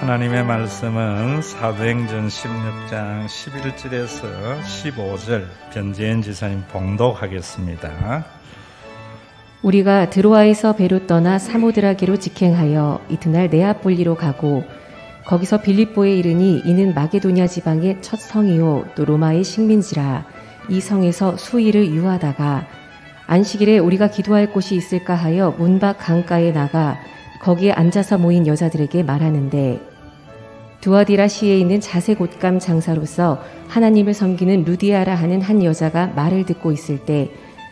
하나님의 말씀은 사도행전 16장 11절에서 15절 변재현 지사님 봉독하겠습니다. 우리가 드로아에서 배로 떠나 사모드라게로 직행하여 이튿날 네아폴리로 가고 거기서 빌립보에 이르니 이는 마게도냐 지방의 첫 성이요 또 로마의 식민지라. 이 성에서 수일을 유하다가 안식일에 우리가 기도할 곳이 있을까 하여 문 밖 강가에 나가 거기에 앉아서 모인 여자들에게 말하는데, 두아디라 시에 있는 자색 옷감 장사로서 하나님을 섬기는 루디아라 하는 한 여자가 말을 듣고 있을 때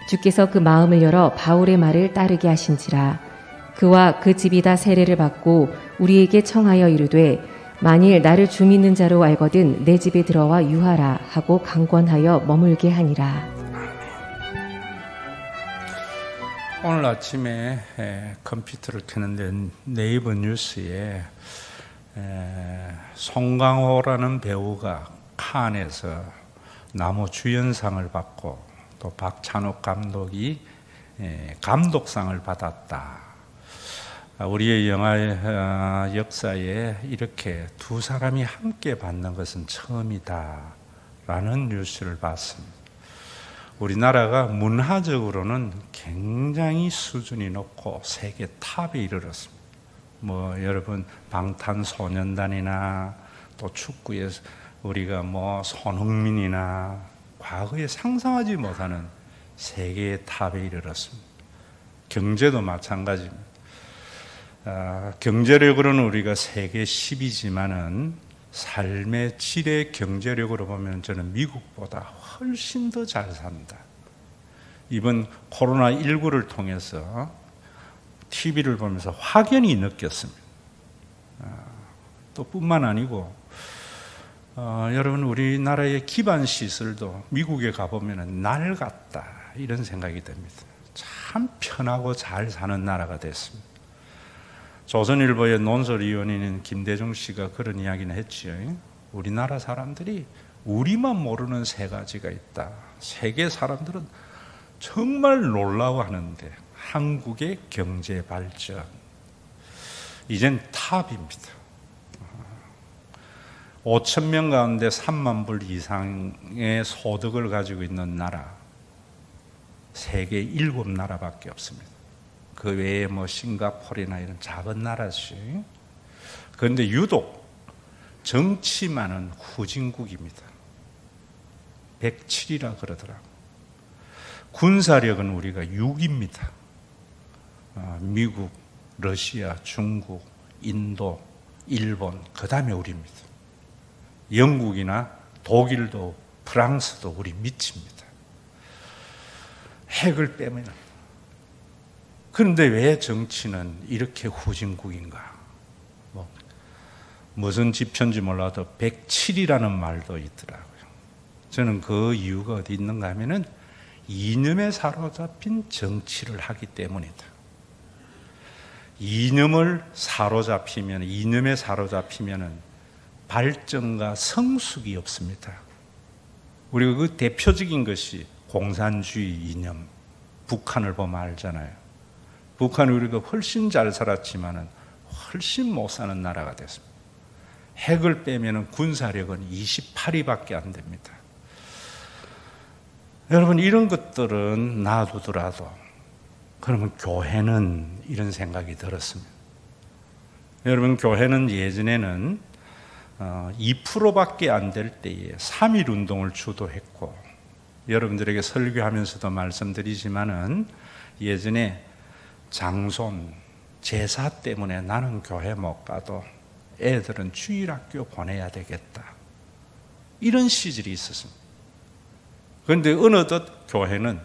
주께서 그 마음을 열어 바울의 말을 따르게 하신지라. 그와 그 집이 다 세례를 받고 우리에게 청하여 이르되 만일 나를 주 믿는 자로 알거든 내 집에 들어와 유하라 하고 강권하여 머물게 하니라. 오늘 아침에 컴퓨터를 켰는데 네이버 뉴스에 송강호라는 배우가 칸에서 나무 주연상을 받고 또 박찬욱 감독이 감독상을 받았다. 우리의 영화 역사에 이렇게 두 사람이 함께 받는 것은 처음이다 라는 뉴스를 봤습니다. 우리나라가 문화적으로는 굉장히 수준이 높고 세계 탑에 이르렀습니다. 여러분 방탄소년단이나 또 축구에 우리가 손흥민이나 과거에 상상하지 못하는 세계의 탑에 이르렀습니다. 경제도 마찬가지입니다. 경제력으로는 우리가 세계 10위지만은 삶의 질의 경제력으로 보면 저는 미국보다 훨씬 더 잘 삽니다. 이번 코로나19를 통해서 TV를 보면서 확연히 느꼈습니다. 또 뿐만 아니고 여러분 우리나라의 기반 시설도 미국에 가보면 낡았다 이런 생각이 듭니다. 참 편하고 잘 사는 나라가 됐습니다. 조선일보의 논설위원인 김대중 씨가 그런 이야기는 했지요. 우리나라 사람들이 우리만 모르는 세 가지가 있다. 세계 사람들은 정말 놀라워하는데 한국의 경제 발전 이젠 탑입니다. 5천 명 가운데 3만 불 이상의 소득을 가지고 있는 나라 세계 7나라밖에 없습니다. 그 외에 싱가포르나 이런 작은 나라지. 그런데 유독 정치만은 후진국입니다. 107이라 그러더라고요. 군사력은 우리가 6입니다. 미국, 러시아, 중국, 인도, 일본, 그 다음에 우리입니다. 영국이나 독일도 프랑스도 우리 밑입니다. 핵을 빼면. 그런데 왜 정치는 이렇게 후진국인가? 무슨 지표인지 몰라도 107이라는 말도 있더라고요. 저는 그 이유가 어디 있는가 하면은 이념에 사로잡힌 정치를 하기 때문이다. 이념에 사로잡히면 발전과 성숙이 없습니다. 우리가 그 대표적인 것이 공산주의 이념, 북한을 보면 알잖아요. 북한은 우리가 훨씬 잘 살았지만은 훨씬 못 사는 나라가 됐습니다. 핵을 빼면 군사력은 28위밖에 안 됩니다. 여러분 이런 것들은 놔두더라도 그러면 교회는 이런 생각이 들었습니다. 여러분 교회는 예전에는 2%밖에 안 될 때에 3.1 운동을 주도했고 여러분들에게 설교하면서도 말씀드리지만은 예전에 장손, 제사 때문에 나는 교회 못 가도 애들은 주일학교 보내야 되겠다. 이런 시절이 있었습니다. 그런데 어느덧 교회는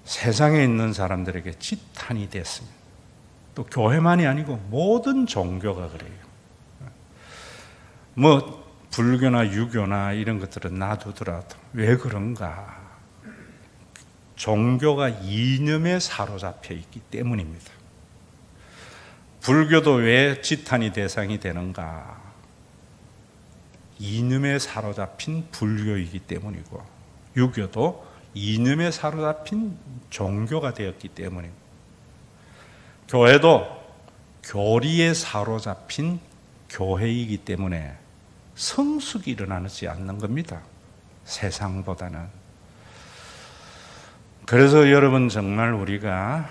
세상에 있는 사람들에게 지탄이 됐습니다. 또 교회만이 아니고 모든 종교가 그래요. 불교나 유교나 이런 것들은 놔두더라도 왜 그런가? 종교가 이념에 사로잡혀 있기 때문입니다. 불교도 왜 지탄이 대상이 되는가? 이념에 사로잡힌 불교이기 때문이고 유교도 이념에 사로잡힌 종교가 되었기 때문입니다. 교회도 교리에 사로잡힌 교회이기 때문에 성숙이 일어나지 않는 겁니다. 세상보다는. 그래서 여러분 정말 우리가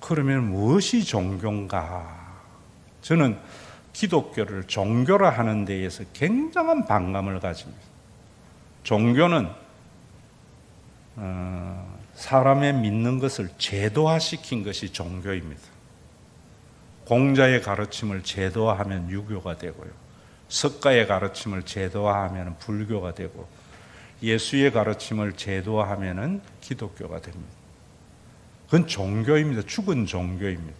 그러면 무엇이 종교인가? 저는 기독교를 종교라 하는 데에서 굉장한 반감을 가집니다. 종교는 사람의 믿는 것을 제도화시킨 것이 종교입니다. 공자의 가르침을 제도화하면 유교가 되고요. 석가의 가르침을 제도화하면 불교가 되고 예수의 가르침을 제도화하면 기독교가 됩니다. 그건 종교입니다. 죽은 종교입니다.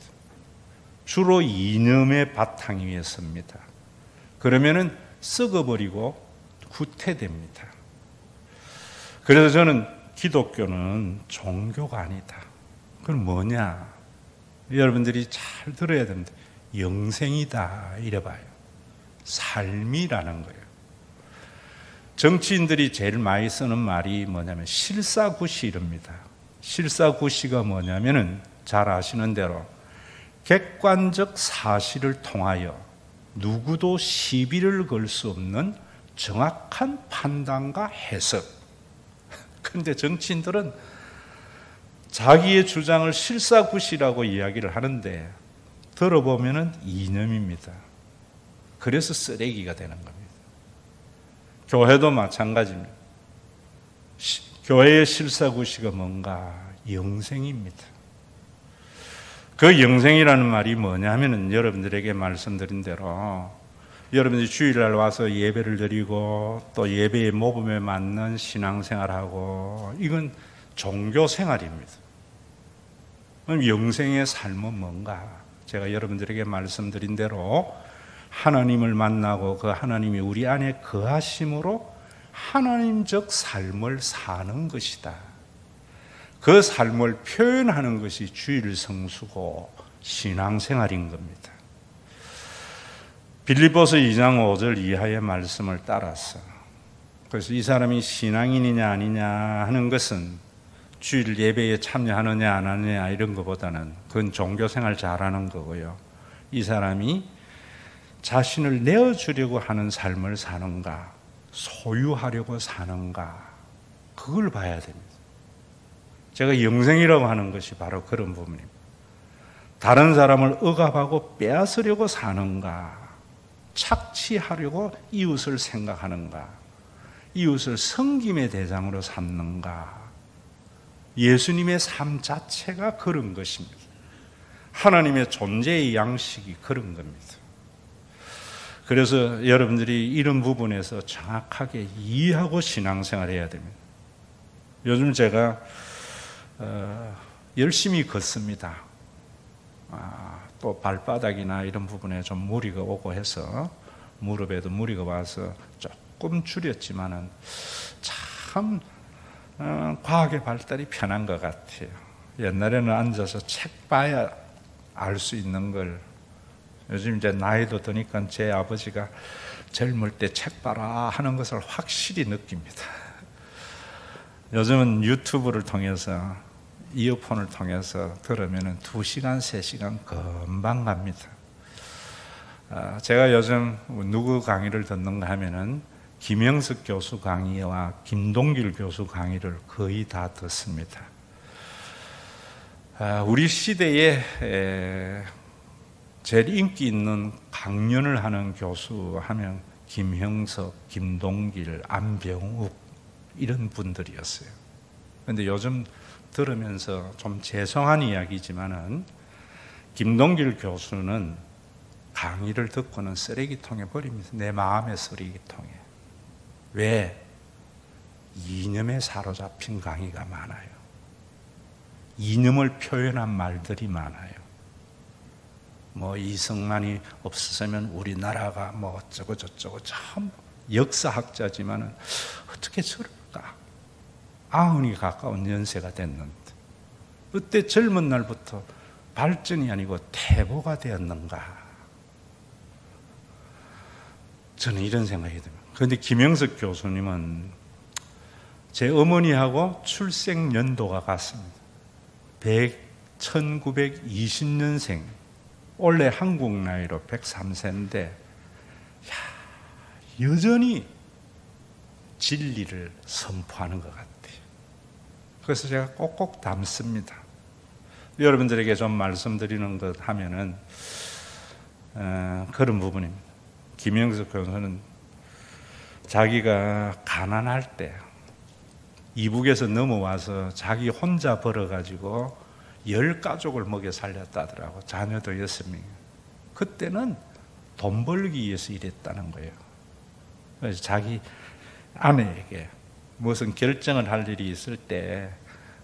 주로 이념의 바탕 위에 섭니다. 그러면은 썩어버리고 후퇴됩니다. 그래서 저는 기독교는 종교가 아니다. 그건 뭐냐? 여러분들이 잘 들어야 됩니다. 영생이다 이래봐요. 삶이라는 거예요. 정치인들이 제일 많이 쓰는 말이 뭐냐면 실사구시입니다. 실사구시가 뭐냐면은 잘 아시는 대로 객관적 사실을 통하여 누구도 시비를 걸 수 없는 정확한 판단과 해석. 그런데 정치인들은 자기의 주장을 실사구시라고 이야기를 하는데 들어보면은 이념입니다. 그래서 쓰레기가 되는 겁니다. 교회도 마찬가지입니다. 교회의 실사구시가 뭔가? 영생입니다. 그 영생이라는 말이 뭐냐면은 여러분들에게 말씀드린 대로 여러분들이 주일날 와서 예배를 드리고 또 예배의 모범에 맞는 신앙생활하고 이건 종교생활입니다. 그럼 영생의 삶은 뭔가? 제가 여러분들에게 말씀드린 대로 하나님을 만나고 그 하나님이 우리 안에 거하심으로 하나님적 삶을 사는 것이다. 그 삶을 표현하는 것이 주일 성수고 신앙생활인 겁니다. 빌립보서 2장 5절 이하의 말씀을 따라서 그래서 이 사람이 신앙인이냐 아니냐 하는 것은 주일 예배에 참여하느냐 안 하느냐 이런 것보다는 그건 종교생활 잘하는 거고요. 이 사람이 자신을 내어주려고 하는 삶을 사는가 소유하려고 사는가 그걸 봐야 됩니다. 제가 영생이라고 하는 것이 바로 그런 부분입니다. 다른 사람을 억압하고 빼앗으려고 사는가 착취하려고 이웃을 생각하는가 이웃을 섬김의 대상으로 삼는가 예수님의 삶 자체가 그런 것입니다. 하나님의 존재의 양식이 그런 겁니다. 그래서 여러분들이 이런 부분에서 정확하게 이해하고 신앙생활을 해야 됩니다. 요즘 제가 열심히 걷습니다. 또 발바닥이나 이런 부분에 좀 무리가 오고 해서 무릎에도 무리가 와서 조금 줄였지만은 참 과학의 발달이 편한 것 같아요. 옛날에는 앉아서 책 봐야 알 수 있는 걸 요즘 이제 나이도 드니까 제 아버지가 젊을 때 책 봐라 하는 것을 확실히 느낍니다. 요즘은 유튜브를 통해서 이어폰을 통해서 들으면 2시간, 3시간 금방 갑니다. 제가 요즘 누구 강의를 듣는가 하면은 김영석 교수 강의와 김동길 교수 강의를 거의 다 듣습니다. 우리 시대에 제일 인기 있는 강연을 하는 교수 하면 김형석, 김동길, 안병욱 이런 분들이었어요. 그런데 요즘 들으면서 좀 죄송한 이야기지만은 김동길 교수는 강의를 듣고는 쓰레기통에 버립니다. 내 마음의 쓰레기통에. 왜? 이념에 사로잡힌 강의가 많아요. 이념을 표현한 말들이 많아요. 뭐 이승만이 없었으면 우리나라가 뭐 어쩌고 저쩌고 참 역사학자지만은 어떻게 저럴까? 90이 가까운 연세가 됐는데 그때 젊은 날부터 발전이 아니고 퇴보가 되었는가? 저는 이런 생각이 듭니다. 그런데 김영석 교수님은 제 어머니하고 출생 연도가 같습니다. 1920년생, 원래 한국 나이로 103세인데 여전히 진리를 선포하는 것 같아요. 그래서 제가 꼭꼭 담습니다. 여러분들에게 좀 말씀드리는 것 하면은 그런 부분입니다. 김영석 교수는 자기가 가난할 때 이북에서 넘어와서 자기 혼자 벌어가지고 10가족을 먹여 살렸다더라고. 자녀도 6명. 그때는 돈 벌기 위해서 일했다는 거예요. 그래서 자기 아내에게 무슨 결정을 할 일이 있을 때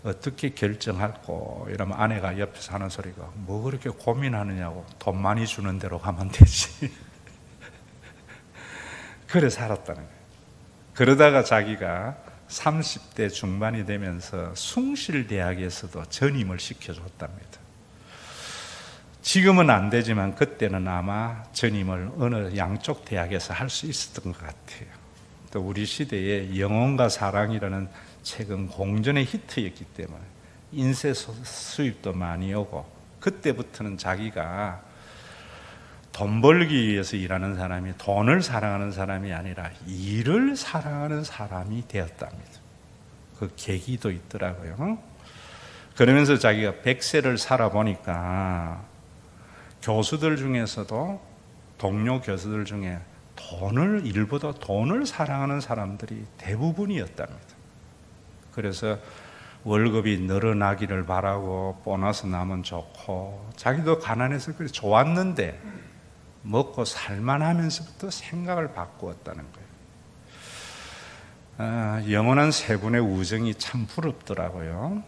어떻게 결정할꼬 이러면 아내가 옆에서 하는 소리가 뭐 그렇게 고민하느냐고, 돈 많이 주는 대로 가면 되지. 그래 살았다는 거예요. 그러다가 자기가 30대 중반이 되면서 숭실대학에서도 전임을 시켜줬답니다. 지금은 안 되지만 그때는 아마 전임을 어느 양쪽 대학에서 할 수 있었던 것 같아요. 또 우리 시대에 영혼과 사랑이라는 책은 공전의 히트였기 때문에 인쇄 수입도 많이 오고, 그때부터는 자기가 돈 벌기 위해서 일하는 사람이 돈을 사랑하는 사람이 아니라 일을 사랑하는 사람이 되었답니다. 그 계기도 있더라고요. 그러면서 자기가 100세를 살아보니까 교수들 중에서도, 동료 교수들 중에 일보다 돈을 사랑하는 사람들이 대부분이었답니다. 그래서 월급이 늘어나기를 바라고 보너스 나면 좋고, 자기도 가난해서 그래 좋았는데 먹고 살만하면서부터 생각을 바꾸었다는 거예요. 영원한 세 분의 우정이 참 부럽더라고요.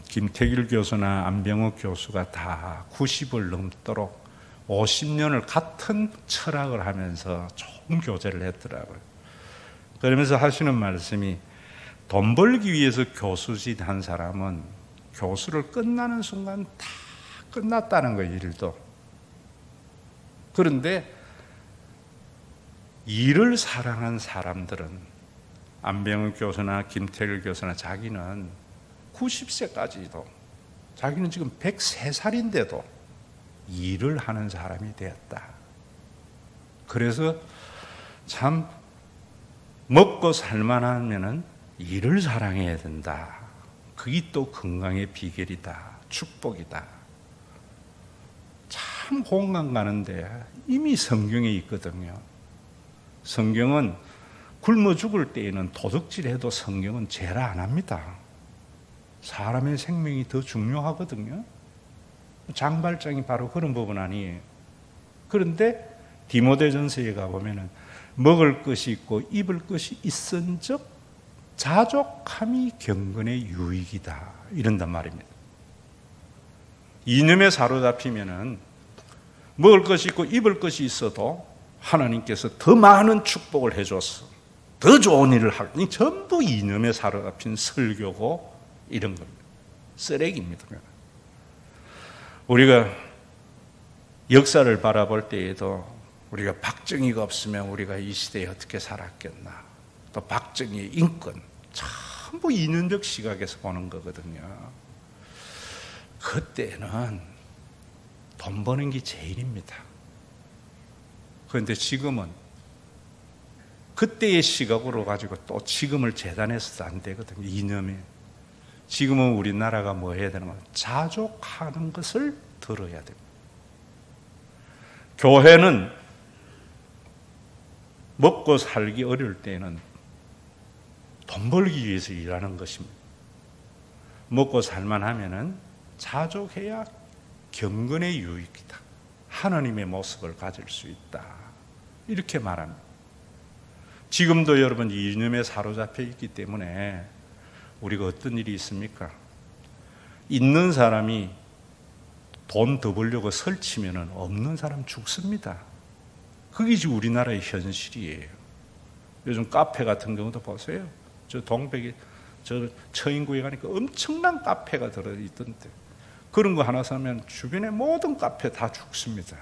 김태길 교수나 안병욱 교수가 다 90을 넘도록 50년을 같은 철학을 하면서 좋은 교제를 했더라고요. 그러면서 하시는 말씀이, 돈 벌기 위해서 교수짓 한 사람은 교수를 끝나는 순간 다 끝났다는 거예요, 일도. 그런데 일을 사랑한 사람들은, 안병욱 교수나 김태길 교수나 자기는 90세까지도, 자기는 지금 103살인데도 일을 하는 사람이 되었다. 그래서 참 먹고 살만하면은 일을 사랑해야 된다. 그게 또 건강의 비결이다. 축복이다. 참 공감 가는데 이미 성경에 있거든요. 성경은 굶어 죽을 때에는 도둑질해도 성경은 죄를 안 합니다. 사람의 생명이 더 중요하거든요. 장발장이 바로 그런 부분 아니에요. 그런데 디모데전서에 가보면은 먹을 것이 있고 입을 것이 있은즉 자족함이 경건의 유익이다, 이런단 말입니다. 이념에 사로잡히면은 먹을 것이 있고 입을 것이 있어도 하나님께서 더 많은 축복을 해줬어, 더 좋은 일을 하니, 전부 이념에 사로잡힌 설교고 이런 겁니다. 쓰레기입니다. 우리가 역사를 바라볼 때에도 우리가 박정희가 없으면 우리가 이 시대에 어떻게 살았겠나, 또 박정희의 인권, 전부 이념적 시각에서 보는 거거든요. 그때는 돈 버는 게 제일입니다. 그런데 지금은 그때의 시각으로 가지고 또 지금을 재단해서도 안 되거든요. 이념에. 지금은 우리나라가 뭐 해야 되는 거예요? 자족하는 것을 들어야 됩니다. 교회는 먹고 살기 어려울 때는 돈 벌기 위해서 일하는 것입니다. 먹고 살만 하면은 자족해야 경건의 유익이다. 하나님의 모습을 가질 수 있다. 이렇게 말합니다. 지금도 여러분 이념에 사로잡혀 있기 때문에 우리가 어떤 일이 있습니까? 있는 사람이 돈 더 벌려고 설치면 없는 사람 죽습니다. 그게 지금 우리나라의 현실이에요. 요즘 카페 같은 경우도 보세요. 저 동백에, 저 처인구에 가니까 엄청난 카페가 들어있던데, 그런 거 하나 사면 주변의 모든 카페 다 죽습니다.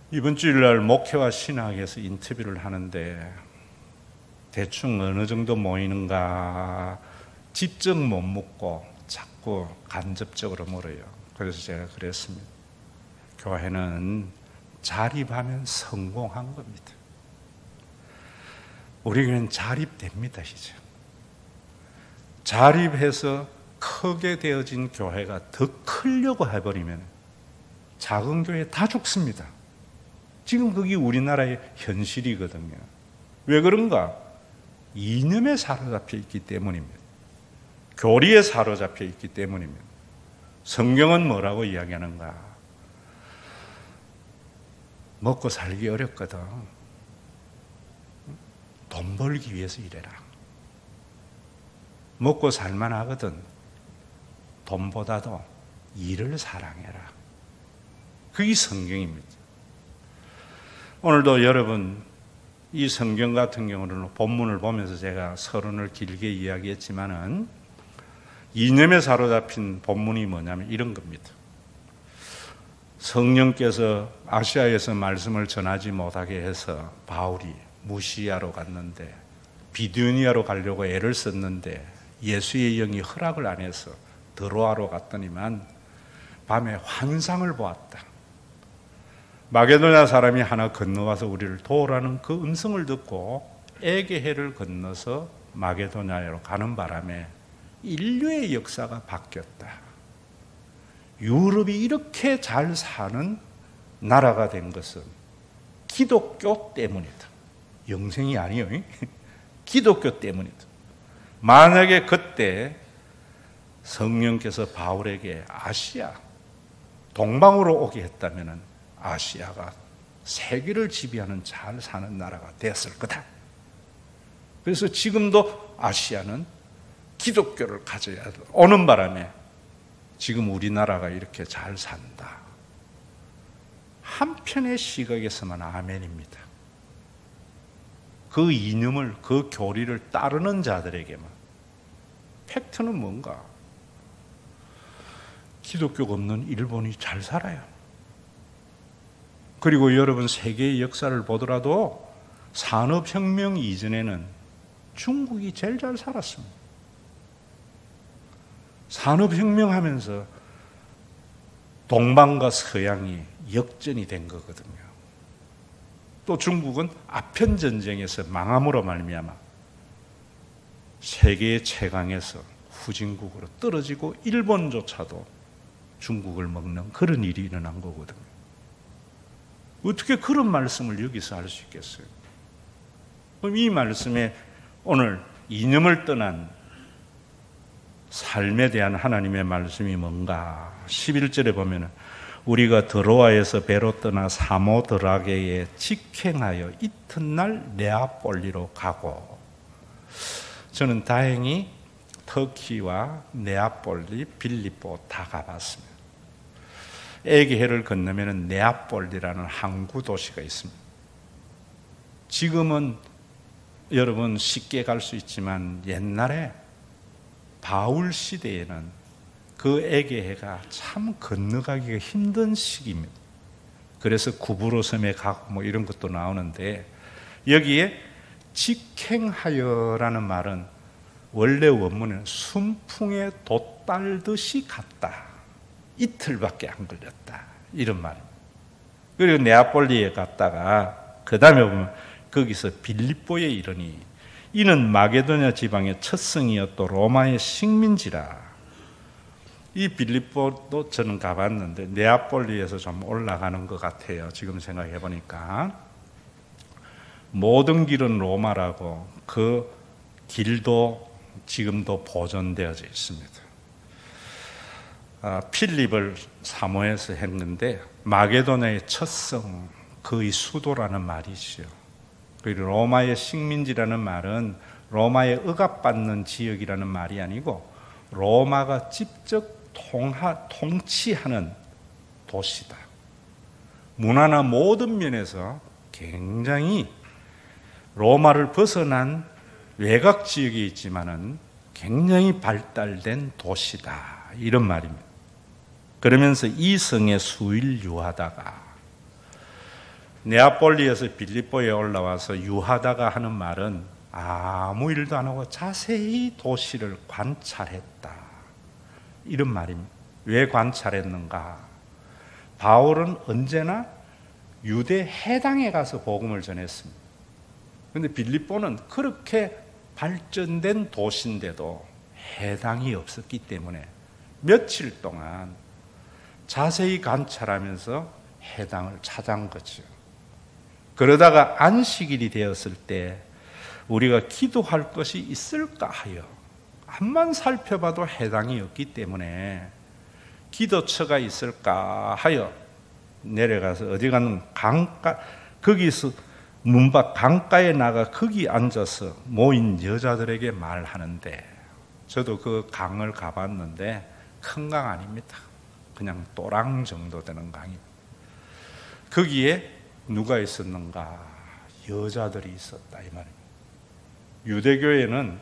이번 주일날 목회와 신학에서 인터뷰를 하는데 대충 어느 정도 모이는가 직접 못 묻고 자꾸 간접적으로 물어요. 그래서 제가 그랬습니다. 교회는 자립하면 성공한 겁니다. 우리 교회는 자립됩니다, 이제. 자립해서 크게 되어진 교회가 더 크려고 해버리면 작은 교회 다 죽습니다. 지금 그게 우리나라의 현실이거든요. 왜 그런가? 이념에 사로잡혀 있기 때문입니다. 교리에 사로잡혀 있기 때문입니다. 성경은 뭐라고 이야기하는가? 먹고 살기 어렵거든. 돈 벌기 위해서 일해라. 먹고 살만하거든. 돈보다도 일을 사랑해라. 그게 성경입니다. 오늘도 여러분 이 성경 같은 경우는 본문을 보면서 제가 서론을 길게 이야기했지만은 이념에 사로잡힌 본문이 뭐냐면 이런 겁니다. 성령께서 아시아에서 말씀을 전하지 못하게 해서 바울이 무시아로 갔는데 비두니아로 가려고 애를 썼는데 예수의 영이 허락을 안 해서 드로아로 갔더니만 밤에 환상을 보았다. 마게도냐 사람이 하나 건너와서 우리를 도우라는 그 음성을 듣고 에게해를 건너서 마게도냐로 가는 바람에 인류의 역사가 바뀌었다. 유럽이 이렇게 잘 사는 나라가 된 것은 기독교 때문이다. 영생이 아니에요. 기독교 때문이다. 만약에 그때 성령께서 바울에게 아시아, 동방으로 오게 했다면 아시아가 세계를 지배하는 잘 사는 나라가 되었을 거다. 그래서 지금도 아시아는 기독교를 가져야 오는 바람에 지금 우리나라가 이렇게 잘 산다. 한편의 시각에서만 아멘입니다. 그 이념을, 그 교리를 따르는 자들에게만. 팩트는 뭔가? 기독교가 없는 일본이 잘 살아요. 그리고 여러분 세계의 역사를 보더라도 산업혁명 이전에는 중국이 제일 잘 살았습니다. 산업혁명 하면서 동방과 서양이 역전이 된 거거든요. 또 중국은 아편전쟁에서 망함으로 말미암아 세계의 최강에서 후진국으로 떨어지고 일본조차도 중국을 먹는 그런 일이 일어난 거거든요. 어떻게 그런 말씀을 여기서 할 수 있겠어요? 그럼 이 말씀에 오늘 이념을 떠난 삶에 대한 하나님의 말씀이 뭔가? 11절에 보면 우리가 드로아에서 배로 떠나 사모드라게에 직행하여 이튿날 네아폴리로 가고, 저는 다행히 터키와 네아폴리, 빌립보 다 가봤습니다. 에게해를 건너면 네아폴리라는 항구 도시가 있습니다. 지금은 여러분 쉽게 갈 수 있지만 옛날에 바울 시대에는 그 에게해가 참 건너가기가 힘든 시기입니다. 그래서 구브로 섬에 가고 뭐 이런 것도 나오는데, 여기에 직행하여라는 말은 원래 원문은 순풍에 돛달듯이 갔다. 이틀밖에 안 걸렸다. 이런 말입니다. 그리고 네아폴리에 갔다가 그 다음에 보면 거기서 빌립보에 이르니 이는 마게도냐 지방의 첫 성이었고 로마의 식민지라. 이 빌립보도 저는 가봤는데 네아폴리에서 좀 올라가는 것 같아요. 지금 생각해 보니까 모든 길은 로마라고 그 길도 지금도 보존되어져 있습니다. 필립을 사모해서 했는데 마게도냐의 첫 성, 그의 수도라는 말이죠. 그리고 로마의 식민지라는 말은 로마의 억압받는 지역이라는 말이 아니고 로마가 직접 통치하는 도시다. 문화나 모든 면에서 굉장히 로마를 벗어난 외곽 지역에 있지만은 굉장히 발달된 도시다. 이런 말입니다. 그러면서 이 성에 수일 유하다가, 네아폴리에서 빌립보에 올라와서 유하다가 하는 말은 아무 일도 안 하고 자세히 도시를 관찰했다. 이런 말입니다. 왜 관찰했는가? 바울은 언제나 유대 해당에 가서 복음을 전했습니다. 그런데 빌립보는 그렇게 발전된 도시인데도 해당이 없었기 때문에 며칠 동안 자세히 관찰하면서 해당을 찾은 거죠. 그러다가 안식일이 되었을 때 우리가 기도할 것이 있을까 하여 암만 살펴봐도 해당이 없기 때문에 기도처가 있을까 하여 내려가서 어디 가는 강가, 거기서 문 밖 강가에 나가 거기 앉아서 모인 여자들에게 말하는데, 저도 그 강을 가봤는데 큰 강 아닙니다. 그냥 또랑 정도 되는 강입니다. 거기에 누가 있었는가? 여자들이 있었다 이 말입니다. 유대교에는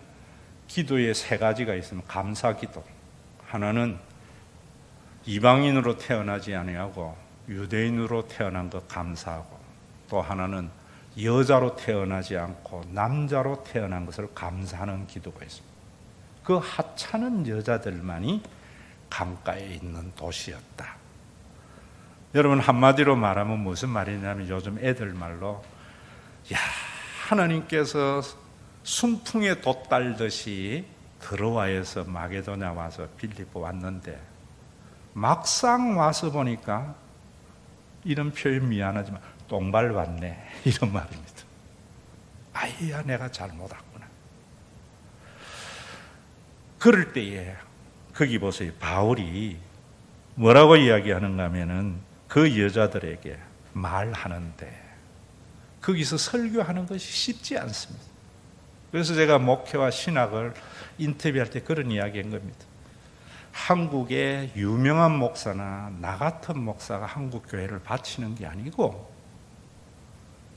기도에 세 가지가 있으면 감사기도, 하나는 이방인으로 태어나지 아니하고 유대인으로 태어난 것 감사하고, 또 하나는 여자로 태어나지 않고 남자로 태어난 것을 감사하는 기도가 있습니다. 그 하찮은 여자들만이 강가에 있는 도시였다. 여러분, 한마디로 말하면 무슨 말이냐면 요즘 애들 말로, 야, 하나님께서 순풍에 돛달듯이 드로아에서 마게도냐 와서 빌립보 왔는데 막상 와서 보니까, 이런 표현 미안하지만 똥발 왔네 이런 말입니다. 아이야, 내가 잘못 왔구나. 그럴 때에 거기 보세요. 바울이 뭐라고 이야기하는가 하면은 그 여자들에게 말하는데 거기서 설교하는 것이 쉽지 않습니다. 그래서 제가 목회와 신학을 인터뷰할 때 그런 이야기한 겁니다. 한국의 유명한 목사나 나 같은 목사가 한국 교회를 바치는 게 아니고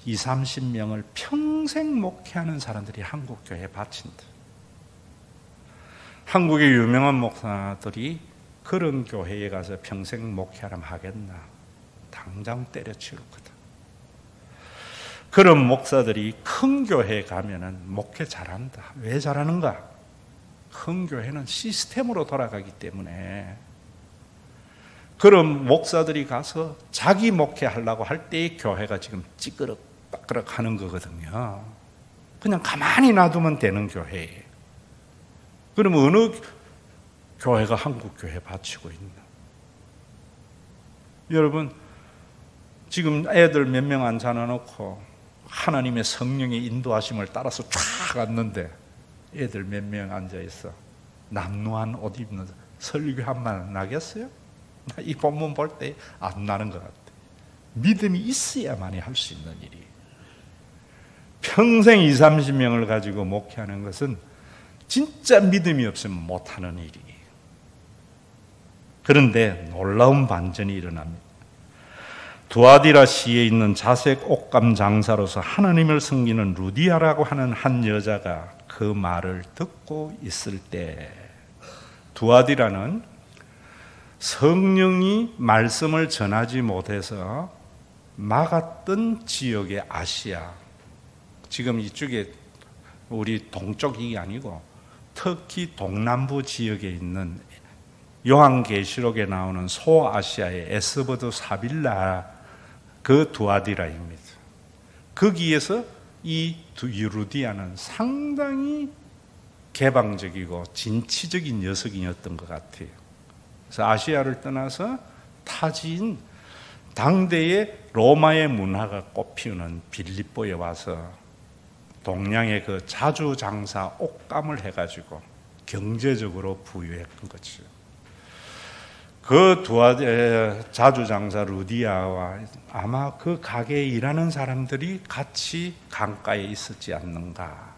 20, 30명을 평생 목회하는 사람들이 한국 교회에 바친다. 한국의 유명한 목사들이 그런 교회에 가서 평생 목회하라면 하겠나? 당장 때려치울 거다. 그런 목사들이 큰 교회에 가면은 목회 잘한다. 왜 잘하는가? 큰 교회는 시스템으로 돌아가기 때문에. 그런 목사들이 가서 자기 목회하려고 할 때의 교회가 지금 찌그럭빠그럭 하는 거거든요. 그냥 가만히 놔두면 되는 교회예요. 그럼 어느 교회가 한국 교회에 바치고 있나? 여러분, 지금 애들 몇 명 앉아놓고 하나님의 성령의 인도하심을 따라서 쫙 왔는데 애들 몇 명 앉아있어. 남루한 옷 입는 설교 한 번 나겠어요? 이 본문 볼 때 안 나는 것 같아. 믿음이 있어야만이 할 수 있는 일이에요. 평생 20, 30명을 가지고 목회하는 것은 진짜 믿음이 없으면 못하는 일이에요. 그런데 놀라운 반전이 일어납니다. 두아디라 시에 있는 자색 옷감 장사로서 하나님을 섬기는 루디아라고 하는 한 여자가 그 말을 듣고 있을 때, 두아디라는 성령이 말씀을 전하지 못해서 막았던 지역의 아시아, 지금 이쪽에 우리 동쪽이 아니고 터키 동남부 지역에 있는 요한계시록에 나오는 소아시아의 에스버드 사빌라, 그 두아디라입니다. 거기에서 이 루디아는 상당히 개방적이고 진취적인 녀석이었던 것 같아요. 그래서 아시아를 떠나서 타지인 당대의 로마의 문화가 꽃피우는 빌립보에 와서 동양의 그 자주장사 옷감을 해가지고 경제적으로 부유했던 거죠. 그 자주장사 루디아와 아마 그 가게에 일하는 사람들이 같이 강가에 있었지 않는가.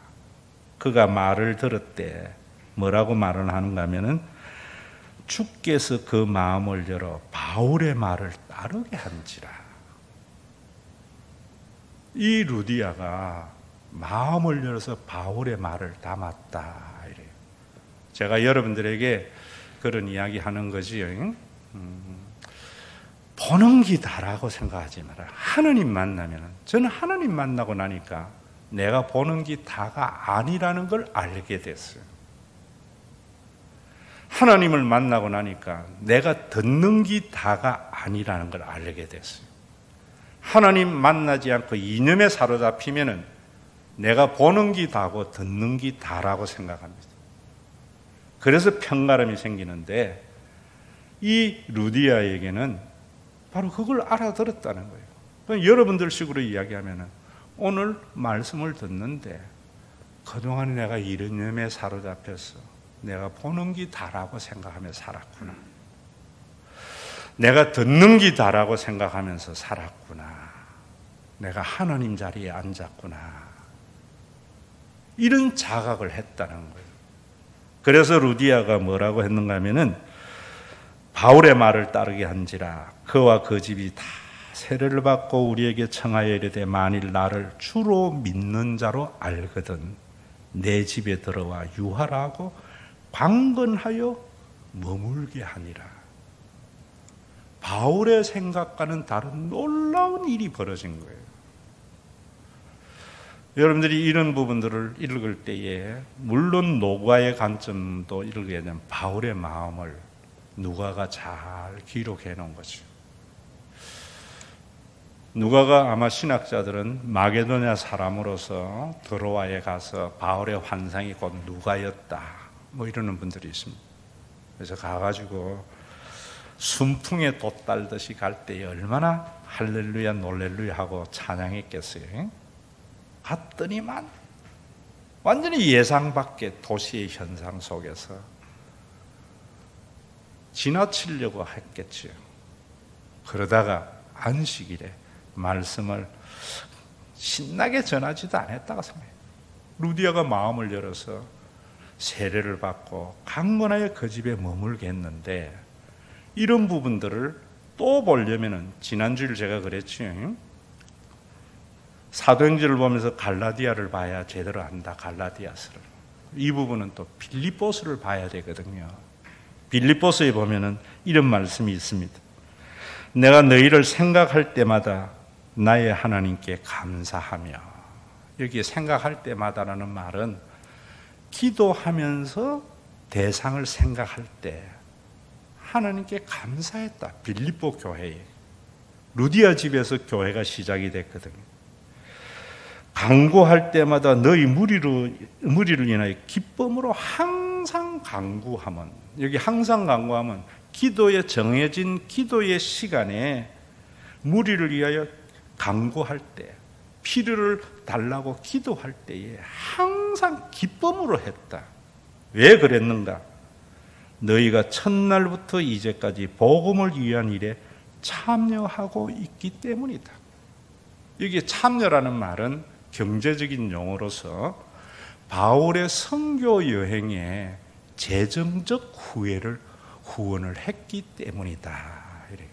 그가 말을 들었대. 뭐라고 말을 하는가 하면은, 주께서 그 마음을 열어 바울의 말을 따르게 한지라. 이 루디아가 마음을 열어서 바울의 말을 담았다. 이래요. 제가 여러분들에게 그런 이야기 하는 거지요. 보는 기다라고 생각하지 마라. 하나님 만나면, 저는 하나님 만나고 나니까 내가 보는 기 다가 아니라는 걸 알게 됐어요. 하나님을 만나고 나니까 내가 듣는 기 다가 아니라는 걸 알게 됐어요. 하나님 만나지 않고 이념에 사로잡히면은 내가 보는 게 다고 듣는 게 다라고 생각합니다. 그래서 편가름이 생기는데 이 루디아에게는 바로 그걸 알아들었다는 거예요. 여러분들 식으로 이야기하면은 오늘 말씀을 듣는데 그동안 내가 이념에 사로잡혀서 내가 보는 게 다라고 생각하며 살았구나. 내가 듣는 게 다라고 생각하면서 살았구나. 내가 하나님 자리에 앉았구나. 이런 자각을 했다는 거예요. 그래서 루디아가 뭐라고 했는가 하면은 바울의 말을 따르게 한지라 그와 그 집이 다 세례를 받고 우리에게 청하여 이르되 만일 나를 주로 믿는 자로 알거든 내 집에 들어와 유하라고 방건하여 머물게 하니라. 바울의 생각과는 다른 놀라운 일이 벌어진 거예요. 여러분들이 이런 부분들을 읽을 때에 물론 노가의 관점도 읽게 되면 바울의 마음을 누가가 잘 기록해 놓은 거죠. 누가가 아마 신학자들은 마게도냐 사람으로서 드로아에 가서 바울의 환상이 곧 누가였다 뭐 이러는 분들이 있습니다. 그래서 가가지고 순풍에 돛달듯이 갈 때에 얼마나 할렐루야 놀렐루야 하고 찬양했겠어요. 갔더니만 완전히 예상 밖의 도시의 현상 속에서 지나치려고 했겠지요. 그러다가 안식일에 말씀을 신나게 전하지도 않았다고 생각해요. 루디아가 마음을 열어서 세례를 받고 강건하여 그 집에 머물게 했는데 이런 부분들을 또 보려면은 지난주일 제가 그랬죠. 사도행전을 보면서 갈라디아를 봐야 제대로 안다. 갈라디아서를. 이 부분은 또 빌립보서를 봐야 되거든요. 빌립보서에 보면은 이런 말씀이 있습니다. 내가 너희를 생각할 때마다 나의 하나님께 감사하며. 여기에 생각할 때마다라는 말은 기도하면서 대상을 생각할 때 하나님께 감사했다. 빌립보 교회에. 루디아 집에서 교회가 시작이 됐거든요. 간구할 때마다 너희 무리를 인하여 기쁨으로 항상 간구하면, 여기 항상 간구하면 기도에 정해진 기도의 시간에 무리를 위하여 간구할 때, 필요를 달라고 기도할 때에 항상 기쁨으로 했다. 왜 그랬는가? 너희가 첫날부터 이제까지 복음을 위한 일에 참여하고 있기 때문이다. 여기 참여라는 말은 경제적인 용어로서 바울의 선교 여행에 재정적 후원을 했기 때문이다. 이래요.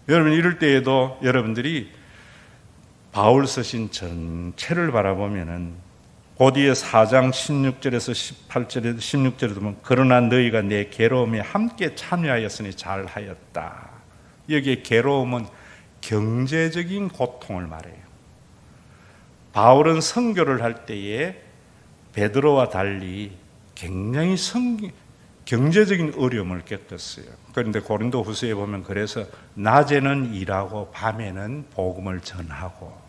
여러분 이럴 때에도 여러분들이 바울 서신 전체를 바라보면은 곧이에 4장 16절에서 18절에 16절에 보면 그러나 너희가 내 괴로움에 함께 참여하였으니 잘하였다. 여기에 괴로움은 경제적인 고통을 말해요. 바울은 선교를 할 때에 베드로와 달리 굉장히 경제적인 어려움을 겪었어요. 그런데 고린도 후서에 보면 그래서 낮에는 일하고 밤에는 복음을 전하고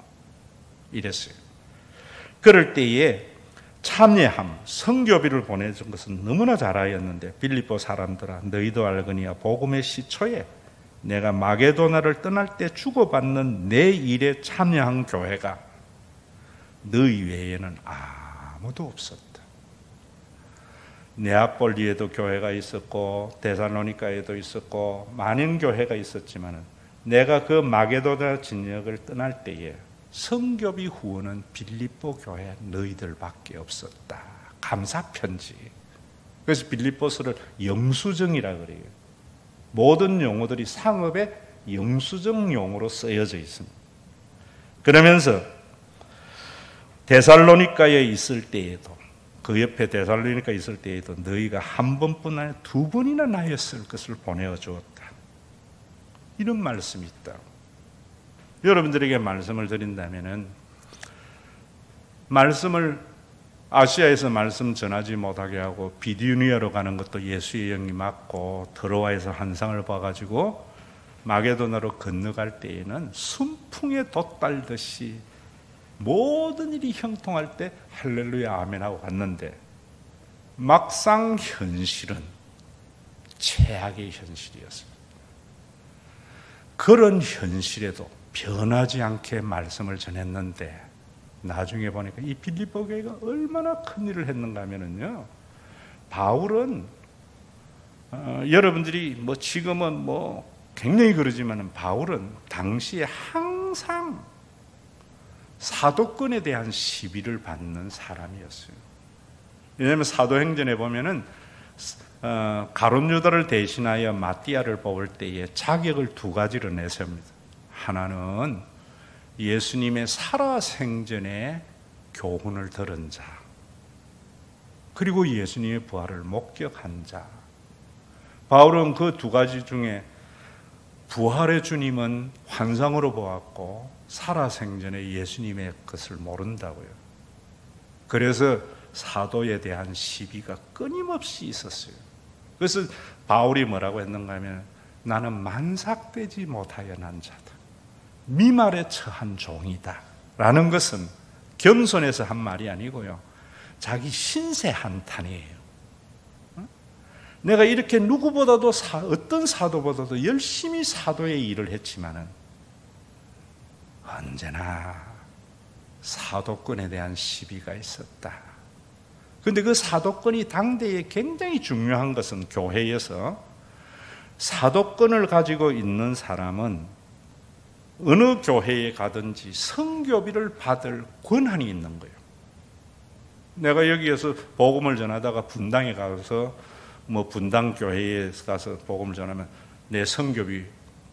이랬어요. 그럴 때에 참여함, 선교비를 보내준 것은 너무나 잘하였는데 빌립보 사람들아 너희도 알거니와 복음의 시초에 내가 마게도나를 떠날 때 주고받는 내 일에 참여한 교회가 너희 외에는 아무도 없었다. 네아폴리에도 교회가 있었고 데살로니가에도 있었고 많은 교회가 있었지만 내가 그 마게도나 진역을 떠날 때에 선교비 후원은 빌립보 교회 너희들밖에 없었다. 감사편지. 그래서 빌립보서를 영수증이라 그래요. 모든 용어들이 상업의 영수증 용어로 쓰여져 있습니다. 그러면서 데살로니가에 있을 때에도 그 옆에 데살로니가 있을 때에도 너희가 한 번뿐 아니라 두 번이나 나의 쓸 것을 보내어 주었다. 이런 말씀이 있다. 여러분들에게 말씀을 드린다면은 말씀을 아시아에서 말씀 전하지 못하게 하고 비두니아로 가는 것도 예수의 영이 맞고 드로아에서 환상을 봐가지고 마게도나로 건너갈 때에는 순풍에 돛달듯이 모든 일이 형통할 때 할렐루야 아멘 하고 갔는데, 막상 현실은 최악의 현실이었습니다. 그런 현실에도 변하지 않게 말씀을 전했는데, 나중에 보니까 이 빌립보 교회가 얼마나 큰 일을 했는가 하면은요, 바울은 여러분들이 뭐 지금은 뭐 굉장히 그러지만은, 바울은 당시에 항상 사도권에 대한 시비를 받는 사람이었어요. 왜냐하면 사도행전에 보면은 가룟 유다를 대신하여 마띠아를 뽑을 때에 자격을 두 가지로 내세웁니다. 하나는 예수님의 살아생전의 교훈을 들은 자, 그리고 예수님의 부활을 목격한 자. 바울은 그 두 가지 중에 부활의 주님은 환상으로 보았고 살아생전에 예수님의 것을 모른다고요. 그래서 사도에 대한 시비가 끊임없이 있었어요. 그래서 바울이 뭐라고 했는가 하면, 나는 만삭되지 못하여 난 자다, 미말에 처한 종이다 라는 것은 겸손해서 한 말이 아니고요, 자기 신세 한탄이에요. 내가 이렇게 누구보다도 어떤 사도보다도 열심히 사도의 일을 했지만은 언제나 사도권에 대한 시비가 있었다. 그런데 그 사도권이 당대에 굉장히 중요한 것은, 교회에서 사도권을 가지고 있는 사람은 어느 교회에 가든지 선교비를 받을 권한이 있는 거예요. 내가 여기에서 복음을 전하다가 분당에 가서 뭐 분당 교회에 가서 복음을 전하면 내 선교비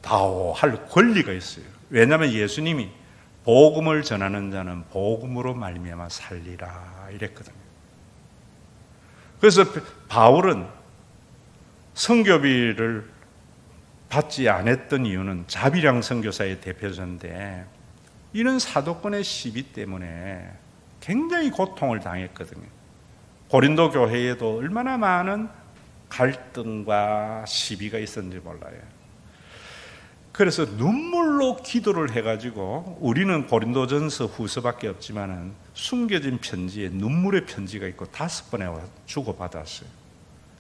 다오 할 권리가 있어요. 왜냐하면 예수님이 복음을 전하는 자는 복음으로 말미암아 살리라 이랬거든요. 그래서 바울은 선교비를 받지 않았던 이유는 자비량 선교사의 대표자인데, 이런 사도권의 시비 때문에 굉장히 고통을 당했거든요. 고린도 교회에도 얼마나 많은 갈등과 시비가 있었는지 몰라요. 그래서 눈물로 기도를 해가지고, 우리는 고린도전서 후서밖에 없지만은 숨겨진 편지에 눈물의 편지가 있고 5번에 주고받았어요.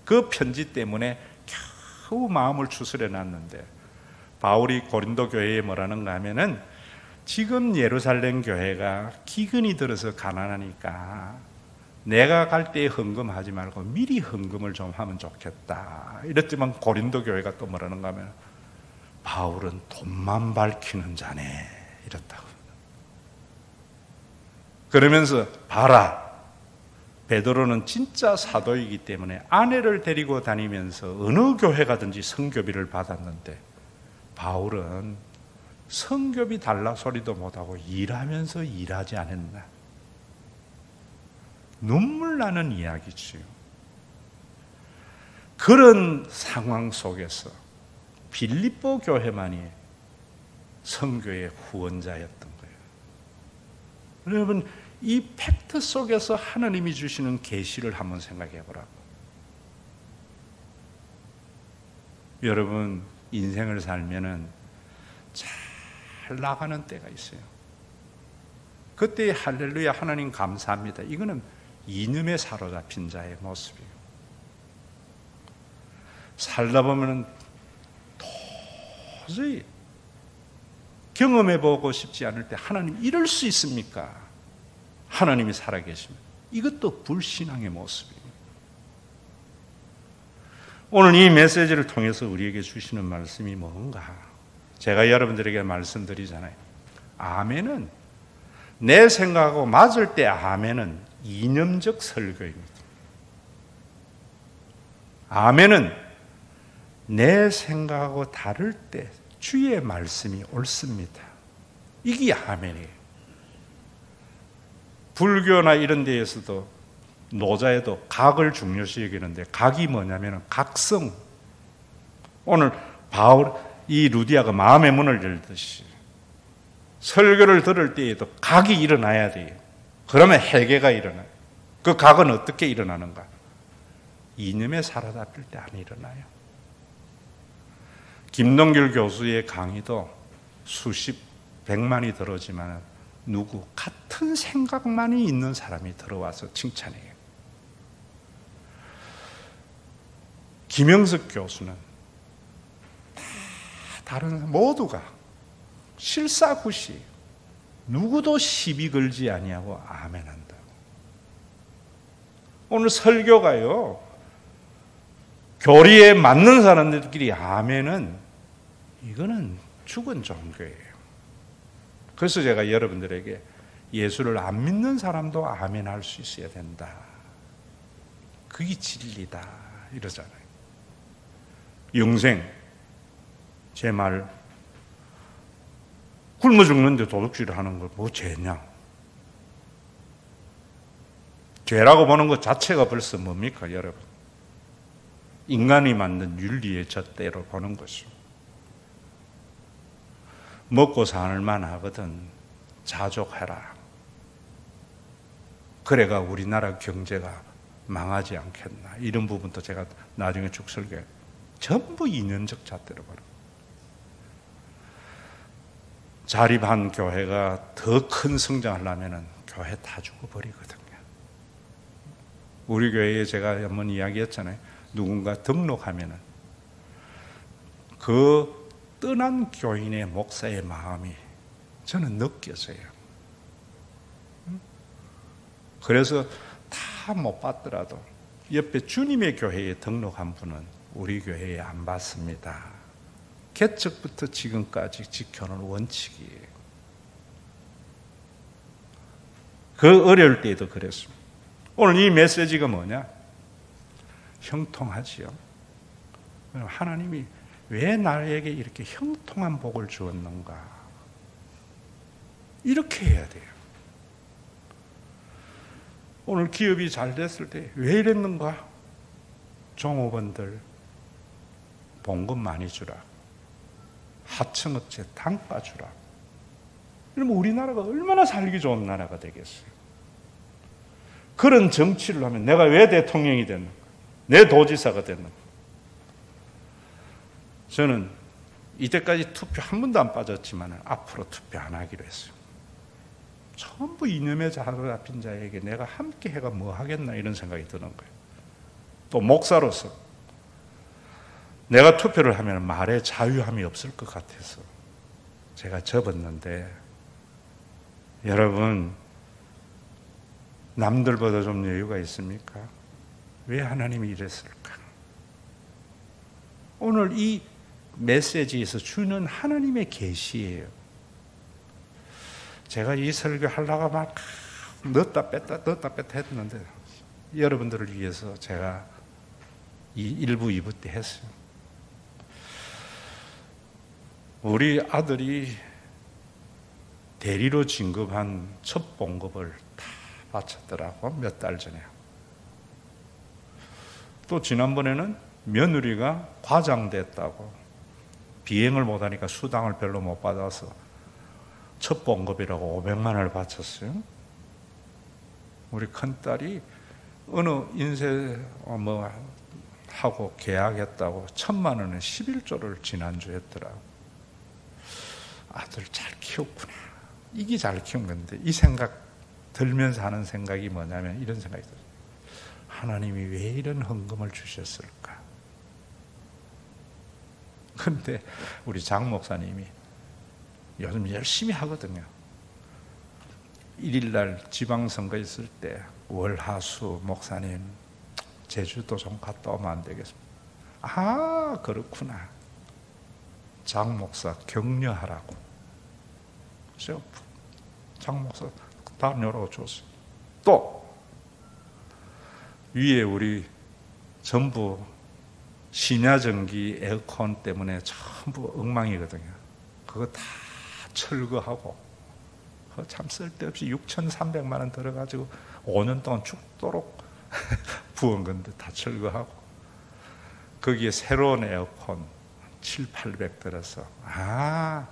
그 편지 때문에 겨우 마음을 추스려 놨는데, 바울이 고린도 교회에 뭐라는가 하면은, 지금 예루살렘 교회가 기근이 들어서 가난하니까 내가 갈 때 헌금하지 말고 미리 헌금을 좀 하면 좋겠다 이랬지만, 고린도 교회가 또 뭐라는가 하면, 바울은 돈만 밝히는 자네 이랬다고. 그러면서 봐라, 베드로는 진짜 사도이기 때문에 아내를 데리고 다니면서 어느 교회 가든지 선교비를 받았는데, 바울은 선교비 달라 소리도 못하고 일하면서 일하지 않았나. 눈물 나는 이야기지요. 그런 상황 속에서 빌립보 교회만이 선교의 후원자였던 거예요. 여러분, 이 팩트 속에서 하나님이 주시는 계시를 한번 생각해 보라고. 여러분, 인생을 살면은 잘 나가는 때가 있어요. 그때 할렐루야 하나님 감사합니다, 이거는 이념에 사로잡힌 자의 모습이에요. 살다 보면은 도저히 경험해보고 싶지 않을 때, 하나님 이럴 수 있습니까? 하나님이 살아계시면, 이것도 불신앙의 모습이에요. 오늘 이 메시지를 통해서 우리에게 주시는 말씀이 뭔가, 제가 여러분들에게 말씀드리잖아요. 아멘은, 내 생각하고 맞을 때 아멘은 이념적 설교입니다. 아멘은 내 생각하고 다를 때 주의 말씀이 옳습니다. 이게 아멘이에요. 불교나 이런 데에서도 노자에도 각을 중요시 여기는데, 각이 뭐냐면 각성. 오늘 바울, 이 루디아가 마음의 문을 열듯이 설교를 들을 때에도 각이 일어나야 돼요. 그러면 해계가 일어나요. 그 각은 어떻게 일어나는가? 이념에 사로잡힐 때 안 일어나요. 김동길 교수의 강의도 수십, 백만이 들어오지만 누구 같은 생각만이 있는 사람이 들어와서 칭찬해요. 김영석 교수는 다 다른 모두가 실사구시 누구도 시비 걸지 아니하고 아멘한다. 오늘 설교가요, 교리에 맞는 사람들끼리 아멘은 이거는 죽은 종교예요. 그래서 제가 여러분들에게 예수를 안 믿는 사람도 아멘할 수 있어야 된다. 그게 진리다 이러잖아요. 영생, 제 말 굶어 죽는데 도둑질을 하는 걸 뭐 죄냐? 죄라고 보는 것 자체가 벌써 뭡니까 여러분? 인간이 만든 윤리의 잣대로 보는 것이죠. 먹고 살만 하거든 자족해라. 그래가 우리나라 경제가 망하지 않겠나. 이런 부분도 제가 나중에 쭉 설교해요. 전부 이념적 잣대로 보는 거예요. 자립한 교회가 더 큰 성장하려면 교회 다 죽어버리거든요. 우리 교회에 제가 한번 이야기했잖아요. 누군가 등록하면은 그 떠난 교인의 목사의 마음이 저는 느껴져요. 그래서 다 못 받더라도 옆에 주님의 교회에 등록한 분은 우리 교회에 안 받습니다. 개척부터 지금까지 지켜놓은 원칙이에요. 그 어려울 때에도 그랬습니다. 오늘 이 메시지가 뭐냐? 형통하지요. 하나님이 왜 나에게 이렇게 형통한 복을 주었는가? 이렇게 해야 돼요. 오늘 기업이 잘 됐을 때 왜 이랬는가? 종업원들 봉급 많이 주라. 하청업체 단가 주라. 이러면 우리나라가 얼마나 살기 좋은 나라가 되겠어요. 그런 정치를 하면 내가 왜 대통령이 됐는가? 내 도지사가 됐는가? 저는 이때까지 투표 한 번도 안 빠졌지만 앞으로 투표 안 하기로 했어요. 전부 이념에 사로잡힌 자에게 내가 함께 해가 뭐 하겠나 이런 생각이 드는 거예요. 또 목사로서 내가 투표를 하면 말에 자유함이 없을 것 같아서 제가 접었는데, 여러분 남들보다 좀 여유가 있습니까? 왜 하나님이 이랬을까? 오늘 이 메시지에서 주는 하나님의 계시예요. 제가 이 설교 하려고 막 넣었다 뺐다 했는데 여러분들을 위해서 제가 이 1부, 2부 때 했어요. 우리 아들이 대리로 진급한 첫 봉급을 다 바쳤더라고, 몇 달 전에. 또 지난번에는 며느리가 과장됐다고 비행을 못하니까 수당을 별로 못 받아서 첫 봉급이라고 500만 원을 바쳤어요. 우리 큰딸이 어느 인쇄 하고 계약했다고 1,000만 원에 11조를 지난주에 했더라고. 아들 잘 키웠구나. 이게 잘 키운 건데, 이 생각 들면서 하는 생각이 뭐냐면 이런 생각이 들어요. 하나님이 왜 이런 헌금을 주셨을까? 그런데 우리 장 목사님이 요즘 열심히 하거든요. 1일날 지방선거 있을 때 월화수 목사님 제주도 좀 갔다 오면 안 되겠습니까? 아, 그렇구나. 장 목사 격려하라고. 그래서 장 목사 다녀오라고 줬어요. 또 위에 우리 전부 심야전기 에어컨 때문에 전부 엉망이거든요. 그거 다 철거하고, 참 쓸데없이 6,300만 원 들어가지고 5년 동안 죽도록 부은 건데 다 철거하고, 거기에 새로운 에어컨 700-800 들어서, 아,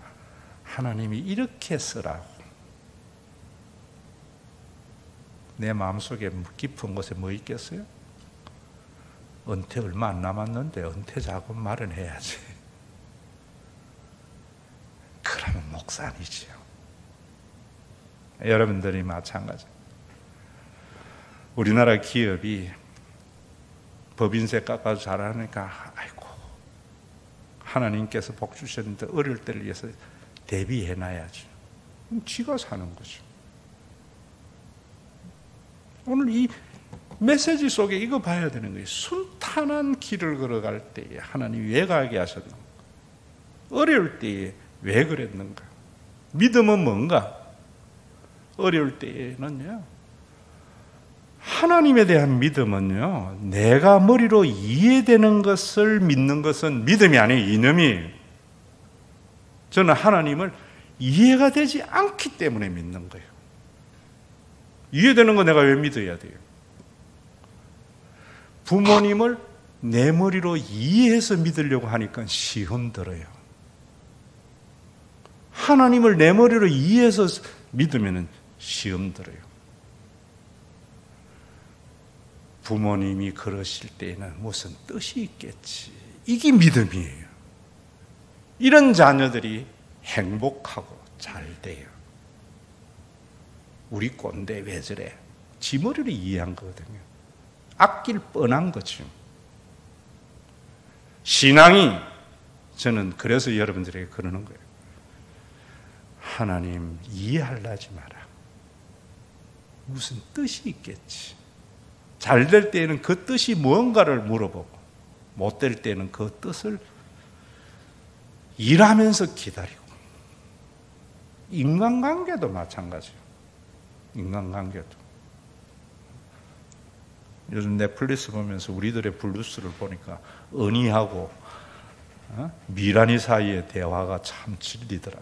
하나님이 이렇게 쓰라고. 내 마음속에 깊은 곳에 뭐 있겠어요? 은퇴 얼마 안 남았는데 은퇴 자금 마련해야지. 목산이지요. 여러분들이 마찬가지. 우리나라 기업이 법인세 깎아서 잘하니까 아이고 하나님께서 복 주셨는데 어려울 때를 위해서 대비해놔야지. 지가 사는 거죠. 오늘 이 메시지 속에 이거 봐야 되는 거예요. 순탄한 길을 걸어갈 때에 하나님이 왜 가게 하셨는가? 어려울 때에 왜 그랬는가? 믿음은 뭔가? 어려울 때에는요, 하나님에 대한 믿음은요, 내가 머리로 이해되는 것을 믿는 것은 믿음이 아니에요. 이념이에요. 저는 하나님을 이해가 되지 않기 때문에 믿는 거예요. 이해되는 거 내가 왜 믿어야 돼요? 부모님을 내 머리로 이해해서 믿으려고 하니까 시험 들어요. 하나님을 내 머리로 이해해서 믿으면 시험 들어요. 부모님이 그러실 때에는 무슨 뜻이 있겠지. 이게 믿음이에요. 이런 자녀들이 행복하고 잘 돼요. 우리 꼰대 왜 저래? 지 머리로 이해한 거거든요. 아낄 뻔한 거죠. 신앙이, 저는 그래서 여러분들에게 그러는 거예요. 하나님 이해하려지 마라. 무슨 뜻이 있겠지. 잘 될 때에는 그 뜻이 무언가를 물어보고, 못 될 때는 그 뜻을 일하면서 기다리고. 인간관계도 마찬가지예요. 인간관계도. 요즘 넷플릭스 보면서 우리들의 블루스를 보니까 은희하고 미란이 사이의 대화가 참 질리더라.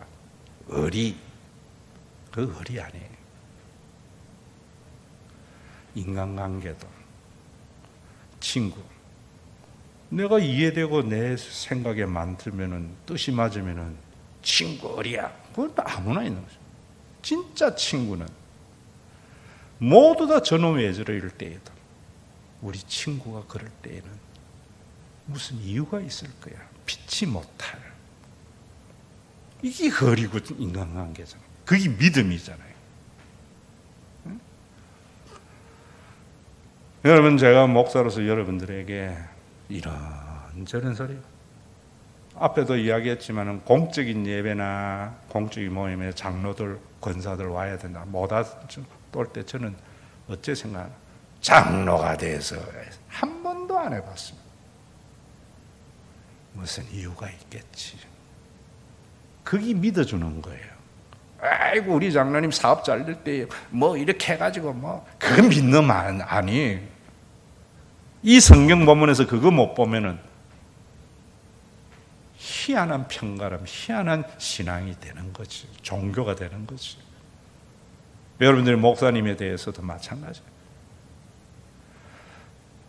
의리, 그 의리 아니에요. 인간관계도, 친구, 내가 이해되고 내 생각에 만들면은, 뜻이 맞으면은 친구 의리야. 그건 아무나 있는 거죠. 진짜 친구는 모두 다 저놈 왜 저래 이럴 때에도 우리 친구가 그럴 때에는 무슨 이유가 있을 거야. 피치 못할. 이게 거리고 인간관계잖아요. 그게 믿음이잖아요. 응? 여러분, 제가 목사로서 여러분들에게 이런저런 소리, 앞에도 이야기했지만 공적인 예배나 공적인 모임에 장로들, 권사들 와야 된다. 못 올 때 저는 어째 생각하나? 장로가 돼서 한 번도 안 해봤습니다. 무슨 이유가 있겠지. 그게 믿어주는 거예요. 아이고 우리 장로님 사업 잘 될 때 뭐 이렇게 해가지고 뭐 그거 믿는 말 아니. 이 성경 본문에서 그거 못 보면은 희한한 평가람, 희한한 신앙이 되는 거지. 종교가 되는 거지. 여러분들이 목사님에 대해서도 마찬가지예요.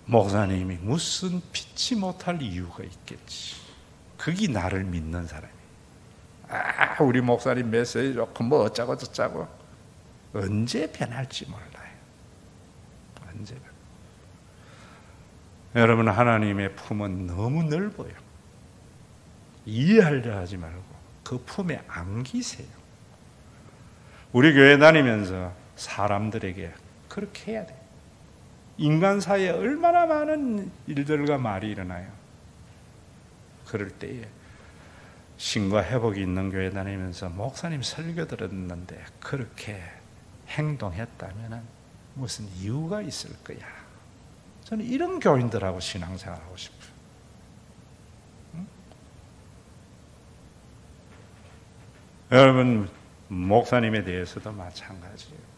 목사님이 무슨 피치 못할 이유가 있겠지. 그게 나를 믿는 사람이에요. 아, 우리 목사님 메시지 좋고 뭐 어쩌고 저쩌고. 언제 변할지 몰라요. 언제 변할지. 여러분, 하나님의 품은 너무 넓어요. 이해하려 하지 말고 그 품에 안기세요. 우리 교회 다니면서 사람들에게 그렇게 해야 돼요. 인간 사이에 얼마나 많은 일들과 말이 일어나요. 그럴 때에 신과 회복이 있는 교회 다니면서 목사님 설교 들었는데 그렇게 행동했다면 무슨 이유가 있을 거야. 저는 이런 교인들하고 신앙생활하고 싶어요. 응? 여러분, 목사님에 대해서도 마찬가지예요.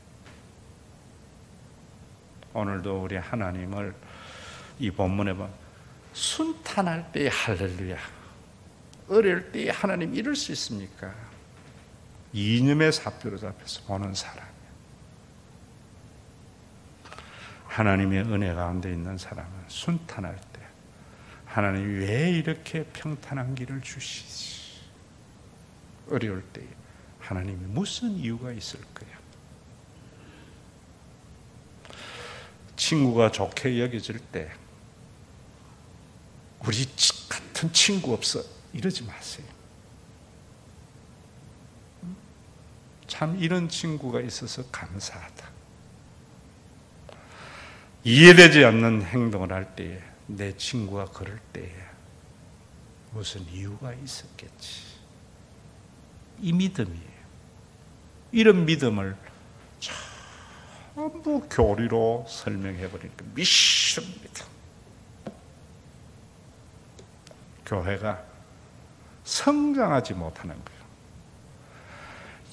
오늘도 우리 하나님을 이 본문에 보면 순탄할 때의 할렐루야. 어려울 때에 하나님 이럴 수 있습니까? 이념의 사표로 잡혀서 보는 사람이야. 하나님의 은혜 가운데 있는 사람은 순탄할 때 하나님이 왜 이렇게 평탄한 길을 주시지? 어려울 때에 하나님이 무슨 이유가 있을 거야? 친구가 좋게 여겨질 때 우리 같은 친구 없어 이러지 마세요. 참 이런 친구가 있어서 감사하다. 이해되지 않는 행동을 할 때에, 내 친구가 그럴 때에 무슨 이유가 있었겠지. 이 믿음이에요. 이런 믿음을 전부 교리로 설명해버리니까 믿습니다. 교회가 성장하지 못하는 거예요.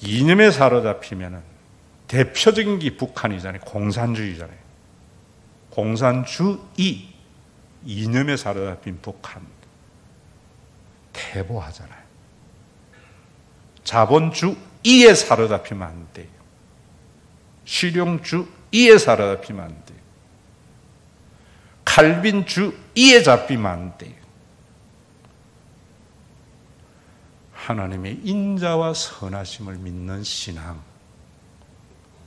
이념에 사로잡히면 대표적인 게 북한이잖아요. 공산주의잖아요. 공산주의, 이념에 사로잡힌 북한. 퇴보하잖아요. 자본주의에 사로잡히면 안 돼요. 실용주의에 사로잡히면 안 돼요. 칼빈주의에 잡히면 안 돼요. 하나님의 인자와 선하심을 믿는 신앙.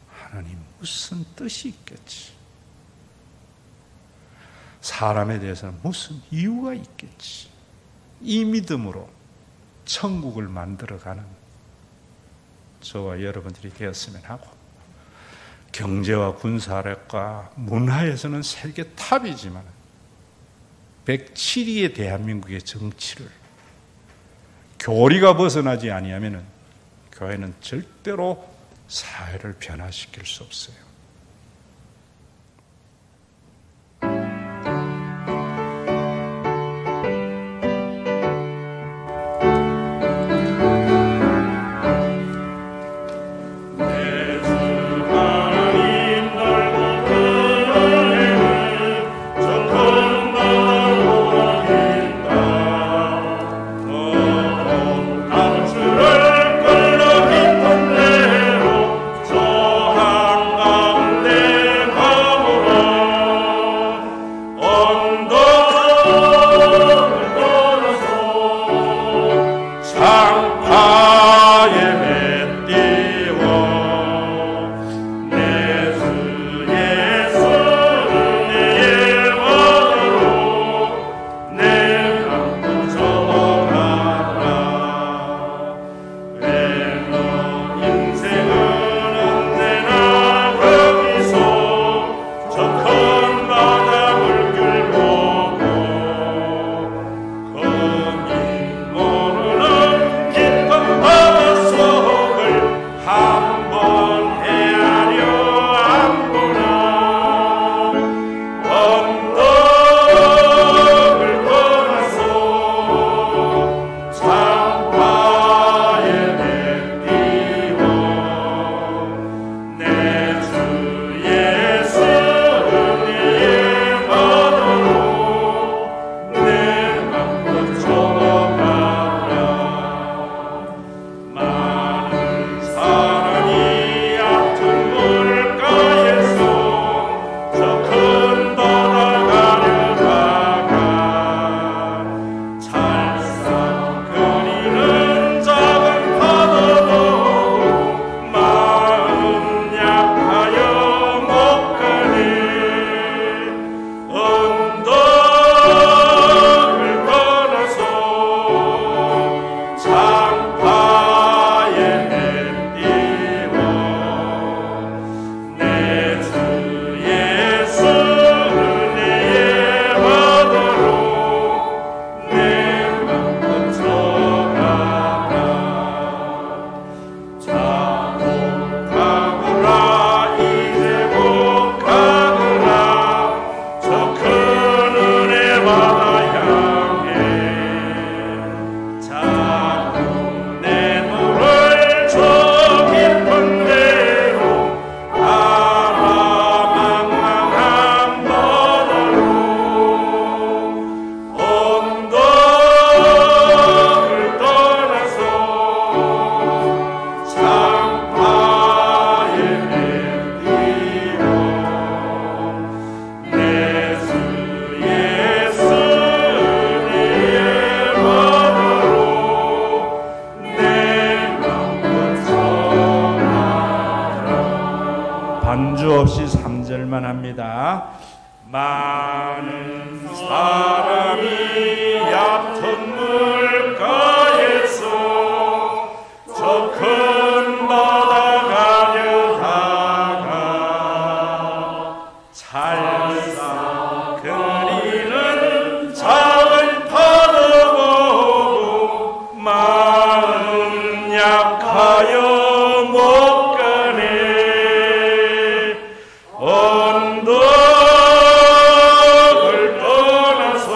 하나님 무슨 뜻이 있겠지? 사람에 대해서는 무슨 이유가 있겠지? 이 믿음으로 천국을 만들어가는 저와 여러분들이 되었으면 하고, 경제와 군사력과 문화에서는 세계 탑이지만 107위의 대한민국의 정치를 교리가 벗어나지 아니하면 교회는 절대로 사회를 변화시킬 수 없어요. 반주 없이 3절만 합니다. 많은 사람이 얕은 물가에서 저 큰 바다 마음 약하여 못 가네. 언덕을 떠나서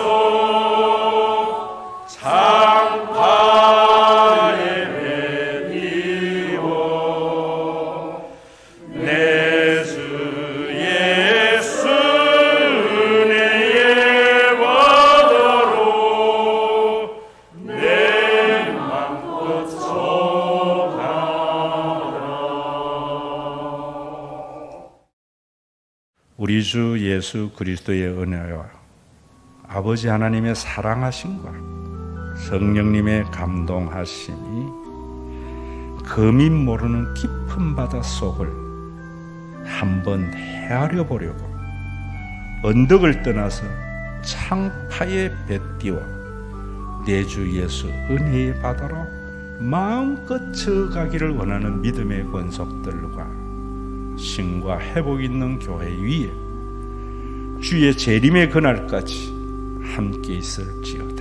창파에 매이고 내 주 예수 은혜의 바다로 내 맘껏 서가라. 우리 주 예수 그리스도의 은혜와 아버지 하나님의 사랑하심과 성령님의 감동하심이 금이 모르는 깊은 바다 속을 한번 헤아려 보려고 언덕을 떠나서 창파에 뱉띄워 내 주 예수 은혜의 바다로 마음껏 저가기를 원하는 믿음의 권속들과 신과 회복 있는 교회 위에 주의 재림의 그날까지 함께 있을지어다.